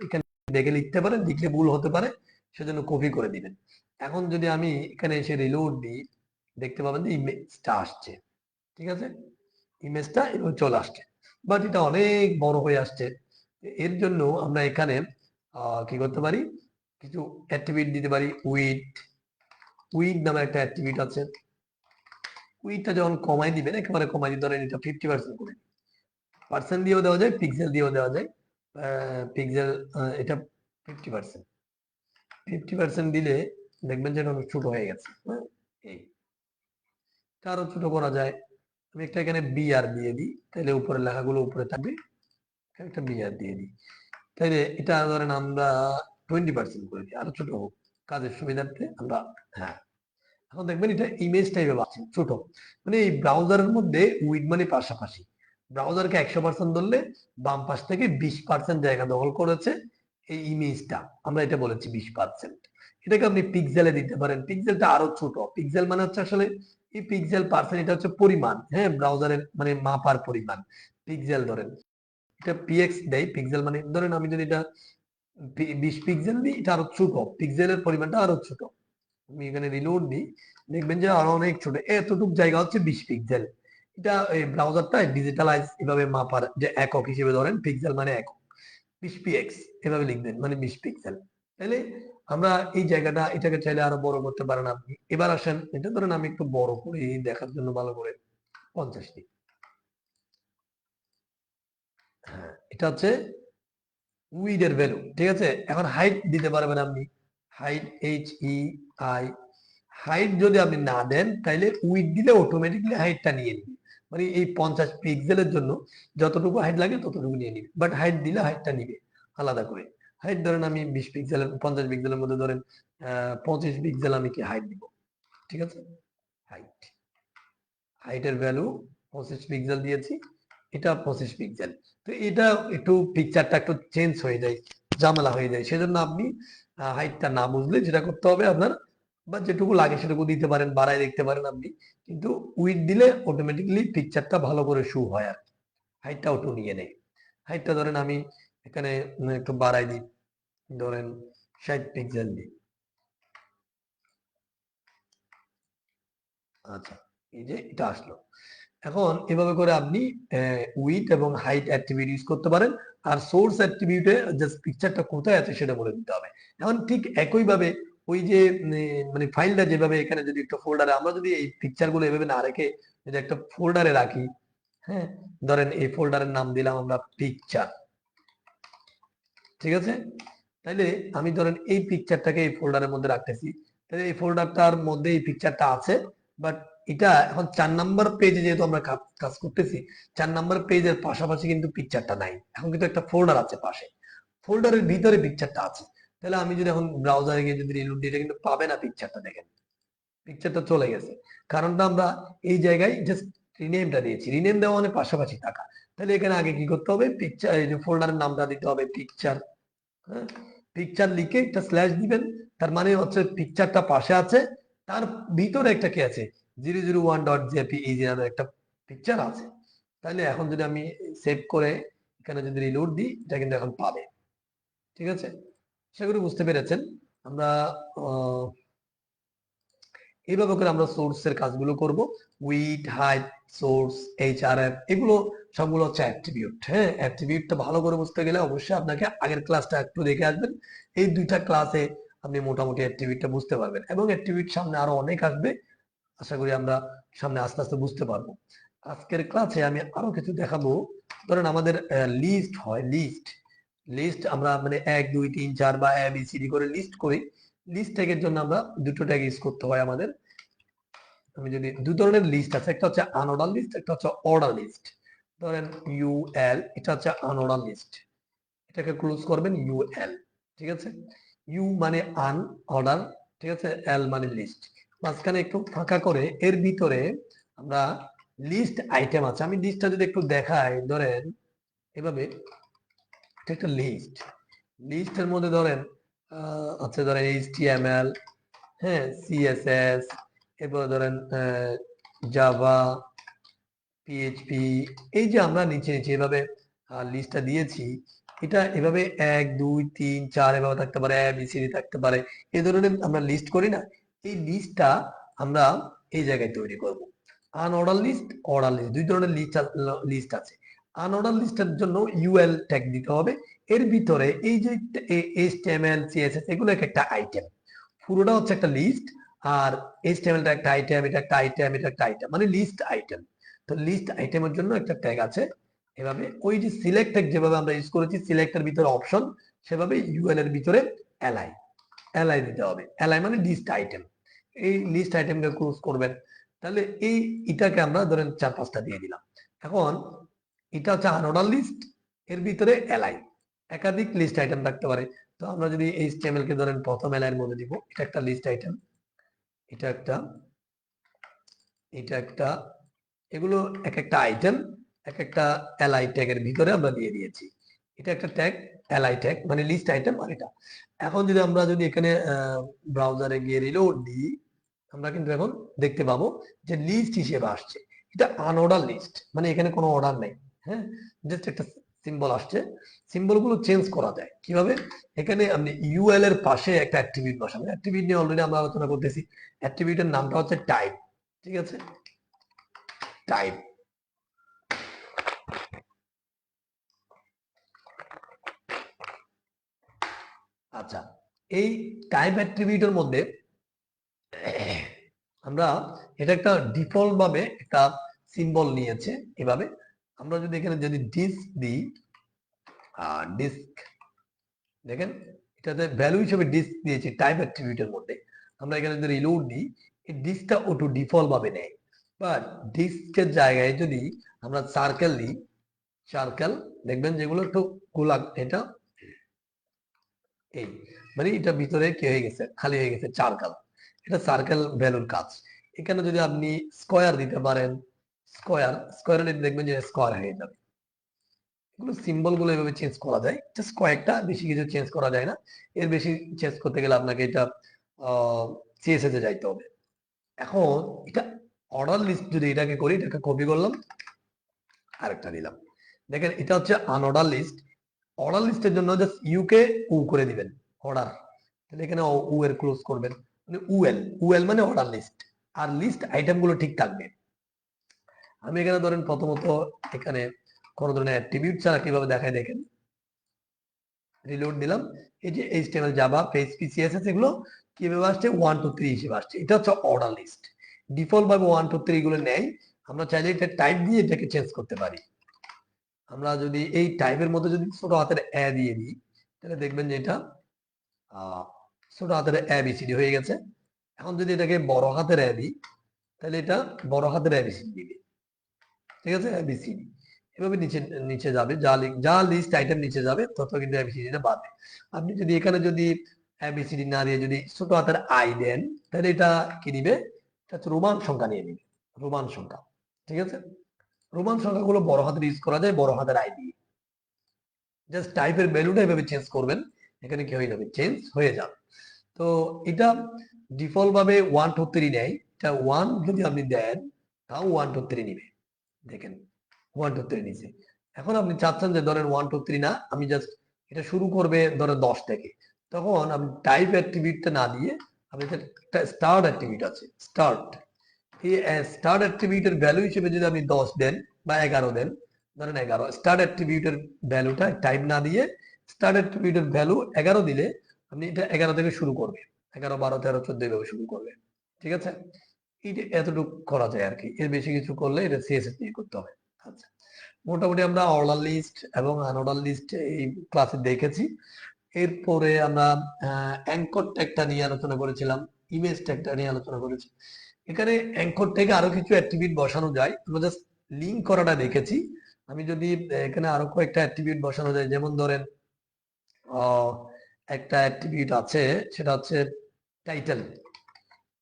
এখানে দেখে লিখতে পারেন, লিখলে ভুল হতে পারে, সেজন্য কপি করে দিবেন। এখন যদি আমি এখানে এসে রিলোড দিই, দেখতে পাবেন যে ইমেজটা আসছে। ঠিক আছে, ইমেজটা এভাবে চলে আসছে, বাট এটা অনেক বড় হয়ে আসছে। এর জন্য আমরা এখানে কি করতে পারি, কিছু অ্যাট্রিবিউট দিতে পারি। উইড নামে একটা অ্যাট্রিবিউট আছে। উইডটা যখন কমাই দিবেন, একেবারে কমাই দিতে ধরেন এটা 50% করে, পার্সেন্ট দিয়েও দেওয়া যায়, পিক্সেল দিয়েও দেওয়া যায়। পিক্সেল এটা 50%, 50% দিলে দেখবেন যে এটা অনেক ছোট হয়ে গেছে। হ্যাঁ, এই আরো ছোট করা যায়। আমি একটা এখানে বিআর দিয়ে দিই, তাহলে উপরে লেখাগুলো উপরে থাকবে। একটা বিআর দিয়ে দিই, তাইলে এটা ধরেন আমরা 20% করে দিই, আরো ছোট হোক কাজের সুবিধার্থে আমরা। হ্যাঁ, এখন দেখবেন এটা ইমেজ টাইপে পাচ্ছেন ছোট। মানে এই ব্রাউজারের মধ্যে উইড মানে পাশাপাশি, ব্রাউজারকে 100% ধরলে বাম পাশ থেকে 20% জায়গা দখল করেছে এই ইমেজটা, আমরা এটা বলেছি 20%। এটাকে আপনি পিক্সেলে দিতে পারেন, পিক্সেলটা আরো ছোট। পিক্সেল মানে হচ্ছে আসলে এই পিক্সেল পার্সেন্ট, এটা হচ্ছে পরিমাণ, হ্যাঁ, ব্রাউজারের মানে মাপার পরিমাণ। পিক্সেল ধরেন এটা পিএক্স দেয়, পিক্সেল মানে ধরেন আমি যদি এটা 20 পিক্সেল দিই, এটা আরো ছোট, পিক্সেলের পরিমাণটা আরো ছোট। আমি এখানে রিলোড দিই, দেখবেন যে আরো অনেক ছোট, এতটুকু জায়গা হচ্ছে 20 পিক্সেল। এটা এই ব্রাউজারটা ডিজিটালাইজ এভাবে মাপার যে একক হিসেবে ধরেন পিক্সেল মানে একক, 20 পিএক্স এভাবে লিখবেন মানে 20 পিক্সেল। তাহলে আমরা এই জায়গাটা এটাকে চাইলে আরো বড় করতে পারেন আপনি। এবার আসেন, এটা ধরেন আমি একটু বড় করে দেখার জন্য ভালো করে 50 দিই। হ্যাঁ, এটা হচ্ছে উইডের ভ্যালু। ঠিক আছে, এখন হাইট দিতে পারবেন আপনি, হাইট HEI। হাইট যদি আপনি না দেন তাইলে উইড দিলে অটোমেটিকলি হাইটটা নিয়ে নিবে, মানে এই 50 পিক্সেলের জন্য যতটুকু হাইট লাগে ততটুকু নিয়ে নিবে, বাট হাইট দিলে হাইটটা নিবে আলাদা করে। হাইট ধরেন আমি 20 পিক্সেলের 50 পিক্সেলের মধ্যে ধরেন 25 পিক্সেল আমি কি হাইট দিব। ঠিক আছে, হাইট, হাইটের ভ্যালু 25 পিক্সেল দিয়েছি, এটা 25 পিক্সেল। তো এটা একটু পিকচারটা একটু চেঞ্জ হয়ে যায়, ঝামেলা হয়ে যায়, সেজন্য আপনি হাইটটা না বুঝলে যেটা করতে হবে আপনার, বা যেটুকু লাগে সেটুকু দিতে পারেন, বাড়ায় দেখতে পারেন আপনি। কিন্তু উইড দিলে অটোমেটিকলি পিকচারটা ভালো করে শু হয় আর হাইটটা একটু নিয়ে নেয়। হাইটটা ধরেন আমি এখানে একটু বাড়াই দিই, ধরেন 60 পিক্সেল দিই। আচ্ছা, এই যে এটা আসলো। এখন এভাবে করে আপনি উইড এবং হাইট অ্যাট্রিবিউট ইউজ করতে পারেন। আর সোর্স অ্যাট্রিবিউটে জাস্ট পিকচারটা কোথায় আছে সেটা বলে দিতে হবে। এখন ঠিক একই ভাবে ওই যে মানে ফাইলটা যেভাবে এখানে যদি একটা ফোল্ডারে, আমরা যদি এই পিকচার গুলো এভাবে না রেখে যদি একটা ফোল্ডারে রাখি, হ্যাঁ, ধরেন এই ফোল্ডারের নাম দিলাম আমরা পিকচার। ঠিক আছে, তাইলে আমি ধরেন এই পিকচারটাকে এই ফোল্ডারের মধ্যে রাখতেছি, তাহলে এই ফোল্ডারটার মধ্যে এই পিকচারটা আছে, বাট এটা এখন 4 নাম্বার পেজে যেহেতু আমরা কাজ করতেছি, 4 নাম্বার পেজের পাশাপাশি কিন্তু পিকচারটা নাই, এখন কিন্তু একটা ফোল্ডার আছে পাশে, ফোল্ডারের ভিতরে পিকচারটা আছে। তাহলে আমি যদি এখন ব্রাউজারে গিয়ে যদি রিলোড দিই, এটা কিন্তু পাবে না পিকচারটা, দেখেন পিকচারটা চলে গেছে। কারণটা আমরা এই জায়গায় জাস্ট রিনেমটা দিয়েছি, রিনেম দেওয়া মানে পাশাপাশি থাকা। তাহলে এখানে আগে কি করতে হবে, পিকচার এই যে ফোল্ডারের নামটা দিতে হবে পিকচার। হ্যাঁ, পিকচার লিখে একটা স্ল্যাশ দিবেন, তার মানে হচ্ছে পিকচারটা পাশে আছে, তার ভিতরে একটা কি আছে, 001.jpeg নামে একটা পিকচার আছে। তাহলে এখন যদি আমি সেভ করে এখানে যদি রিলোড দিই, এটা কিন্তু এখন পাবে। ঠিক আছে, সেগুলো বুঝতে পেরেছেন। আমরা এইভাবে করে আমরা সোর্সের কাজগুলো করব। উইড, হাইট, সোর্স, এইচআরএফ, এগুলো সবগুলো হচ্ছে অ্যাট্রিবিউট। হ্যাঁ, অ্যাট্রিবিউটটা ভালো করে বুঝতে গেলে অবশ্যই আপনাকে আগের ক্লাসটা একটু দেখে আসবেন। এই দুইটা ক্লাসে আপনি মোটামুটি অ্যাট্রিবিউটটা বুঝতে পারবেন, এবং অ্যাট্রিবিউট সামনে আরো অনেক আসবে, আশা করি আমরা সামনে আস্তে আস্তে বুঝতে পারবো। আজকের ক্লাসে আমি আরো কিছু দেখাবো। ধরেন আমাদের লিস্ট হয়, লিস্ট লিস্ট আমরা মানে 1 2 3 4 বা ABCD করে লিস্ট করি। লিস্ট ট্যাগের জন্য আমরা দুটো ট্যাগ ইউজ করতে হয় আমাদের। আমি যদি দুই ধরনের লিস্ট আছে, একটা হচ্ছে আনঅর্ডার লিস্ট, একটা হচ্ছে অর্ডার লিস্ট। ধরেন UL, এটা হচ্ছে আনঅর্ডার লিস্ট, এটাকে ক্লোজ করবেন UL। ঠিক আছে, ইউ মানে আন অর্ডার, ঠিক আছে, এল মানে লিস্ট, মাঝখানে একটু ফাঁকা করে এর ভিতরে আমরা লিস্ট আইটেম আছে। আমি লিস্টটা যদি একটু দেখাই, ধরেন এভাবে, এটা একটা লিস্ট, লিস্টের মধ্যে ধরেন আছে ধরেন HTML, হ্যাঁ, CSS, এরপর ধরেন জাভা, PHP, এই যে আমরা নিচে নিচে এভাবে লিস্টটা দিয়েছি, এটা এভাবে 1 2 3 4 এভাবে থাকতে পারে, এ বি সি ডি থাকতে পারে, এই ধরনের আমরা লিস্ট করি না, এই লিস্টটা আমরা এই জায়গায় তৈরি করব। আনঅর্ডার লিস্ট, অর্ডার লিস্ট, দুই ধরনের লিস্ট আছে। আনঅর্ডার লিস্টের জন্য ইউএল ট্যাগ দিতে হবে, এর ভিতরে এই যে এইচটিএমএল সিএসএস এগুলো একটা আইটেম, পুরোটা হচ্ছে একটা লিস্ট, আর এইচটিএমএলটা একটা আইটেম, এটা একটা আইটেম, এটা একটা আইটেম, মানে লিস্ট আইটেম। তো লিস্ট আইটেমের জন্য একটা ট্যাগ আছে এভাবে, ওই যে সিলেক্ট ট্যাগ যেভাবে আমরা ইউজ করেছি সিলেক্টের ভিতরে অপশন, সেভাবে ইউএল এর ভিতরে এলআই, এলআই দিতে হবে। এলআই মানে লিস্ট আইটেম, এই লিস্ট আইটেমকে ক্লোজ করবেন। তাহলে এটাকে আমরা ধরেন 4-5টা দিয়ে দিলাম। এখন এটা হচ্ছে আনঅর্ডার লিস্ট, এর ভিতরে এলআই, একাধিক লিস্ট আইটেম থাকতে পারে। তো আমরা যদি এইচটিএমএল কে ধরেন প্রথম এলআই এর মধ্যে দিব, এটা একটা লিস্ট আইটেম, এটা একটা, এটা একটা, এগুলো এক একটা আইটেম, এক একটা এলআই ট্যাগের ভিতরে আমরা দিয়ে দিয়েছি। এটা একটা ট্যাগ, এলআই ট্যাগ মানে লিস্ট আইটেম, আর এটা। এখন যদি আমরা যদি এখানে ব্রাউজারে গিয়ে রিলোড দিই, আমরা কিন্তু এখন দেখতে পাবো যে লিস্ট হিসেবে আসছে। এটা আনঅর্ডার লিস্ট, মানে এখানে কোনো অর্ডার নেই। হ্যাঁ, জাস্ট একটা সিম্বল আসছে। সিম্বল গুলো চেঞ্জ করা যায় কিভাবে? এখানে আপনি ইউএল এর পাশে একটা অ্যাট্রিবিউট বসাবেন। অ্যাট্রিবিউট নিয়ে অলরেডি আমরা আলোচনা করতেছি। অ্যাট্রিবিউটের নামটা হচ্ছে টাইপ, ঠিক আছে, টাইপ। আচ্ছা, এই টাইপ অ্যাট্রিবিউটের মধ্যে আমরা এটা একটা ডিফল্ট ভাবে একটা সিম্বল নিয়েছে এভাবে। আমরা যদি এখানে যদি ডিস্ক দিই, ডিস্ক দেখেন এটাতে ভ্যালু হিসেবে ডিস্ক দিয়েছি টাইপ অ্যাট্রিবিউটের মধ্যে। আমরা এখানে যদি রিলোড দিই, এই ডিস্কটা অটো ডিফল্ট ভাবে নেয়, বাট ডিস্কের জায়গায় যদি আমরা সার্কেল দিই, সার্কেল দেখবেন যেগুলো একটু গোলাক, এটা এই মানে এটা ভিতরে কি হয়ে গেছে, খালি হয়ে গেছে সার্কেল, এটা সার্কেল ভ্যালুর কাজ। এখানে যদি আপনি স্কয়ার দিতে পারেন, স্কয়ার, স্কয়ার দেখবেন যে স্কয়ার হয়ে যাবে। এগুলো সিম্বল গুলো এভাবে চেঞ্জ করা যায়, জাস্ট কয়েকটা, বেশি কিছু চেঞ্জ করা যায় না। এর বেশি চেঞ্জ করতে গেলে আপনাকে এটা সিএসএস এ যাইতে হবে। এখন এটা অর্ডার লিস্ট, যদি এটাকে করি, এটাকে কপি করলাম, আরেকটা দিলাম। দেখেন এটা হচ্ছে আনঅর্ডার লিস্ট। অর্ডার লিস্টের জন্য জাস্ট ইউ কে উ করে দিবেন, অর্ডার। তাহলে এখানে উ এর ক্লোজ করবেন, মানে উএল, উএল মানে অর্ডার লিস্ট, আর লিস্ট আইটেম গুলো ঠিক থাকবে। আমি এখানে ধরেন প্রথমত এখানে কোন ধরনের অ্যাট্রিবিউট ছাড়া কিভাবে দেখায় দেখেন, রিলোড দিলাম, এই যে এইচটিএমএল জাভা পিএইচপি সিএসএস এগুলো কিভাবে আসছে 1 2 3 হিসেবে আসছে। এটা হচ্ছে অর্ডার লিস্ট, ডিফল্ট ভাবে 1 2 3 গুলো নেয়। আমরা চাইলে এটা টাইপ দিয়ে এটাকে চেঞ্জ করতে পারি। আমরা যদি এই টাইপের মধ্যে যদি ছোট হাতের এ দিয়ে দিই, তাহলে দেখবেন যে এটা ছোট হাতের এ বি সি ডি হয়ে গেছে। এখন যদি এটাকে বড় হাতের এ দিই, তাহলে এটা বড় হাতের এ বি সি ডি দিবে, ঠিক আছে, এ বি সি ডি এভাবে নিচে নিচে যাবে, যা লিস্ট আইটেম নিচে যাবে তত কিন্তু এবিসিডিটা বাড়বে। আপনি যদি এখানে যদি এবিসিডি না দিয়ে যদি ছোট হাতের আই দেন, তাহলে এটা কি নিবে, এটা হচ্ছে রোমান সংখ্যা নিয়ে নিবে, রোমান সংখ্যা, ঠিক আছে। রোমান সংখ্যাগুলো বড় হাতের ইউজ করা যায় বড় হাতের আই দিয়ে। জাস্ট টাইপের ভ্যালুটা এভাবে চেঞ্জ করবেন, এখানে কি হয়ে যাবে, চেঞ্জ হয়ে যাবে। তো এটা ডিফল্ট ভাবে 1 2 3 নেয়, এটা 1 যদি আপনি দেন তাও 1 2 3 নিবে, দেখেন 1 2 3 নিচে। এখন আপনি চাচ্ছেন যে ধরেন 1 2 3 না, আমি জাস্ট এটা শুরু করবে ধরেন 10 থেকে, তখন আপনি টাইপ অ্যাট্রিবিউটটা না দিয়ে আপনি একটা স্টার্ট অ্যাট্রিবিউট আছে, স্টার্ট, এই স্টার্ট অ্যাট্রিবিউটের ভ্যালু হিসেবে যদি আপনি 10 দেন বা 11 দেন, ধরেন 11, স্টার্ট অ্যাট্রিবিউটের ভ্যালুটা টাইপ না দিয়ে স্টার্ট অ্যাট্রিবিউটের ভ্যালু 11 দিলে আপনি এটা 11 থেকে শুরু করবে, 11 12 13 14 এইভাবে শুরু করবে, ঠিক আছে। এটা এতটুকু করা যায় আর কি, এর বেশি কিছু করলে এটা সিএসএস দিয়ে করতে হবে। আচ্ছা, মোটামুটি আমরা অর্ডার লিস্ট এবং আনঅর্ডার লিস্ট এই ক্লাসে দেখেছি। এরপরে আমরা অ্যাঙ্কর ট্যাগটা নিয়ে আলোচনা করেছিলাম, ইমেজ ট্যাগটা নিয়ে আলোচনা করেছি। এখানে অ্যাঙ্কর ট্যাগে আরো কিছু অ্যাট্রিবিউট বসানো যায়, আমরা জাস্ট লিঙ্ক করাটা দেখেছি। আমি যদি এখানে আরো কয়েকটা অ্যাট্রিবিউট বসানো যায়, যেমন ধরেন একটা অ্যাট্রিবিউট আছে, সেটা হচ্ছে টাইটেল,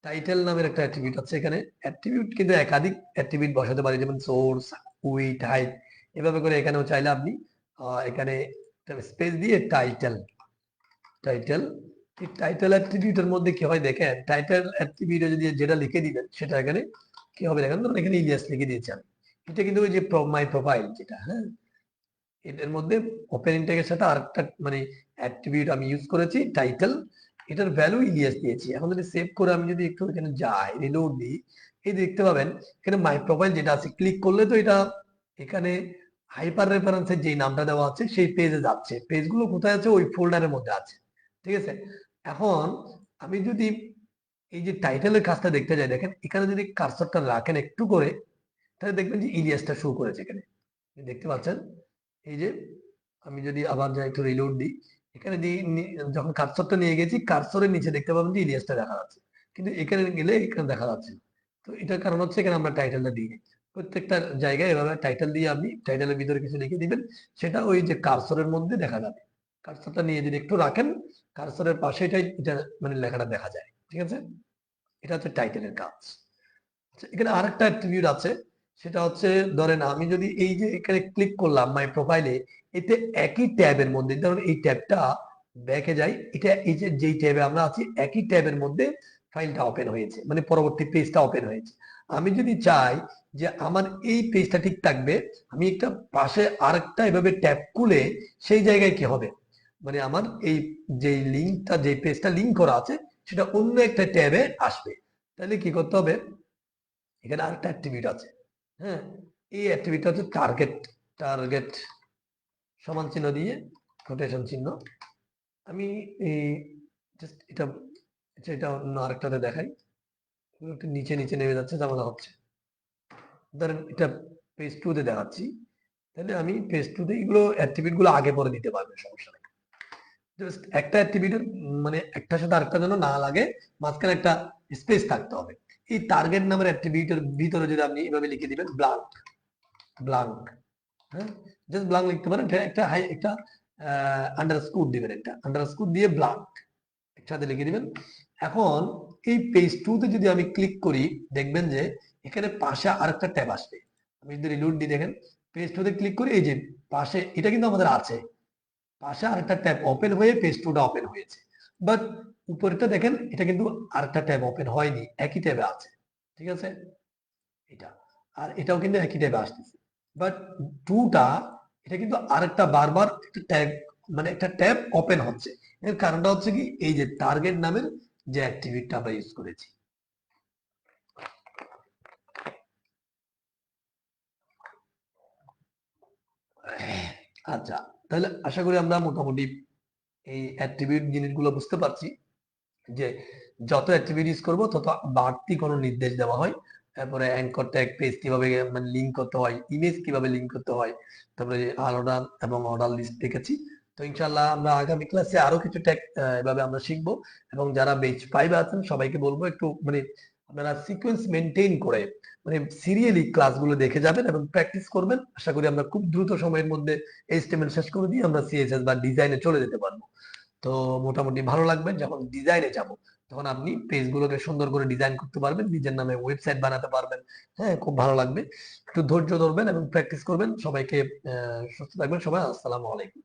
টাইটেল নামের একটা অ্যাট্রিবিউট আছে। এখানে অ্যাট্রিবিউট কিন্তু একাধিক অ্যাট্রিবিউট বসাতে পারি, যেমন সোর্স, উইথ, হাইট, এভাবে করে এখানেও চাইলে আপনি এখানে স্পেস দিয়ে টাইটেল, টাইটেল, এই টাইটেল অ্যাট্রিবিউটের মধ্যে কি হয় দেখেন, টাইটেল অ্যাট্রিবিউটে যদি যেটা লিখে দিবেন সেটা এখানে কি হবে দেখেন, ধরুন এখানে ইলিয়াস লিখে দিয়েছি আমি, এটা কিন্তু ওই যে মাই প্রোফাইল যেটা, হ্যাঁ, এর মধ্যে ওপেন ইনটেকের সাথে আরেকটা মানে অ্যাট্রিবিউট আমি ইউজ করেছি টাইটেল, এটার ভ্যালু ইলিয়াস দিয়েছি। এখন যদি সেভ করে আমি যদি একটু এখানে যাই, রিলোড দিই, এই দেখতে পাবেন এখানে মাই প্রোফাইল যেটা আছে, ক্লিক করলে তো এটা এখানে হাইপার রেফারেন্সের যে নামটা দেওয়া আছে সেই পেজে যাচ্ছে। পেজগুলো কোথায় আছে? ওই ফোল্ডারের মধ্যে আছে, ঠিক আছে। এখন আমি যদি এই যে টাইটেলের কাজটা দেখতে যাই, দেখেন এখানে যদি কার্সরটা রাখেন একটু করে, তাহলে দেখবেন যে ইলিয়াসটা শো করেছে এখানে, দেখতে পাচ্ছেন। এই যে আমি যদি আবার যাই একটু রিলোড দিই, এখানে যখন কার্সরটা নিয়ে গেছি, কার্সরের নিচে দেখতে পাবেন যে ইলিয়াসটা দেখা যাচ্ছে, কিন্তু এখানে গেলে এখানে দেখা যাচ্ছে না। তো এটার কারণ হচ্ছে এখানে আমরা টাইটেলটা দিই। প্রত্যেকটা জায়গায় এভাবে টাইটেল দিয়ে আপনি টাইটেলের ভিতরে কিছু লিখে দিবেন, সেটা ওই যে কার্সরের মধ্যে দেখা যাবে। কার্সরটা নিয়ে যদি একটু রাখেন, কার্সরের পাশে এটা মানে লেখাটা দেখা যায়, ঠিক আছে। এটা হচ্ছে টাইটেলের কাজ। আচ্ছা, এখানে আরেকটা অ্যাট্রিবিউট আছে, সেটা হচ্ছে ধরেন আমি যদি এই যে এখানে ক্লিক করলাম মাই প্রোফাইলে, এতে একই ট্যাবের মধ্যে, ধরুন এই ট্যাবটা ব্যাকে যাই, এটা এই যে যেই ট্যাবে আমরা আছি একই ট্যাবের মধ্যে ফাইলটা ওপেন হয়েছে, মানে পরবর্তী পেজটা ওপেন হয়েছে। আমি যদি চাই যে আমার এই পেজটা ঠিক থাকবে, আমি একটা পাশে আরেকটা এভাবে ট্যাব খুলে সেই জায়গায় কি হবে, মানে আমার এই যে লিঙ্কটা, যে পেজটা লিঙ্ক করা আছে সেটা অন্য একটা ট্যাবে আসবে। তাহলে কি করতে হবে? এখানে আরেকটা অ্যাট্রিবিউট আছে, হ্যাঁ, এই অ্যাট্রিবিউটটা হচ্ছে টার্গেট। টার্গেট সমান চিহ্ন দিয়ে কোটেশন চিহ্ন, আমি এই জাস্ট এটা, আচ্ছা এটা অন্য আরেকটাতে দেখাই, একটু নিচে নিচে নেমে যাচ্ছে, ঝামেলা হচ্ছে। ধরেন এটা পেজ 2 তে দেখাচ্ছি, তাহলে আমি পেজ 2 তে এগুলো অ্যাট্রিবিউট গুলো আগে পরে দিতে পারবো, সমস্যা নেই। জাস্ট একটা অ্যাট্রিবিউটের মানে একটার সাথে আরেকটা যেন না লাগে, মাঝখানে একটা স্পেস থাকতে হবে। এই টার্গেট নামের অ্যাট্রিবিউটের ভিতরে যদি আপনি এভাবে লিখে দিবেন ব্লাঙ্ক, ব্লাঙ্ক, হ্যাঁ, জাস্ট ব্লাঙ্ক লিখতে পারেন, একটা একটা আন্ডারস্কোর দিবেন, একটা আন্ডারস্কোর দিয়ে ব্লাঙ্ক একসাথে লিখে দিবেন। এখন এই পেজ 2 তে যদি আমি ক্লিক করি, দেখবেন যে এখানে পাশে আরেকটা ট্যাব আসবে। আমি যদি রিলোড দিই, দেখেন পেজ 2 তে ক্লিক করি, এই যে পাশে এটা কিন্তু আমাদের আছে, পাশে আরেকটা ট্যাব ওপেন হয়ে পেজ 2টা ওপেন হয়েছে। বাট উপরেটা দেখেন এটা কিন্তু আরেকটা ট্যাব ওপেন হয়নি, একই ট্যাবে আছে, ঠিক আছে। এটা আর এটাও কিন্তু একই ট্যাবে আসতেছে, বাট 2টা এটা কিন্তু আরেকটা বারবার একটা ট্যাব, মানে একটা ট্যাব ওপেন হচ্ছে। এর কারণটা হচ্ছে কি, এই যে টার্গেট নামের যে অ্যাক্টিভিটিটা আমরা ইউজ করেছি। আচ্ছা, তাহলে আশা করি আমরা মোটামুটি এই অ্যাট্রিবিউট জিনিসগুলো বুঝতে পারছি, যে যত অ্যাট্রিবিউট ইউজ করবো তত বাড়তি কোনো নির্দেশ দেওয়া হয়। তারপরে অ্যাঙ্কর ট্যাগ, পেজ কিভাবে মানে লিঙ্ক করতে হয়, ইমেজ কিভাবে লিঙ্ক করতে হয়, তারপরে অর্ডার এবং অর্ডার লিস্ট দেখেছি। তো ইনশাল্লাহ আমরা আগামী ক্লাসে আরো কিছু ট্যাগ এভাবে আমরা শিখবো। এবং যারা বেচ 5 আছেন সবাইকে বলবো একটু মানে আপনারা সিকোয়েন্স মেনটেন করে মানে সিরিয়ালি ক্লাসগুলো দেখে যাবেন এবং প্র্যাকটিস করবেন। আশা করি আমরা খুব দ্রুত সময়ের মধ্যে HTML শেষ করে দিয়ে আমরা CSS বা ডিজাইনে চলে যেতে পারবো। তো মোটামুটি ভালো লাগবে যখন ডিজাইনে যাব, তখন আপনি পেজগুলোকে সুন্দর করে ডিজাইন করতে পারবেন, নিজের নামে ওয়েবসাইট বানাতে পারবেন। হ্যাঁ, খুব ভালো লাগবে। একটু ধৈর্য ধরবেন এবং প্র্যাকটিস করবেন। সবাইকে সুস্থ থাকবেন সবাই। আসসালামু আলাইকুম।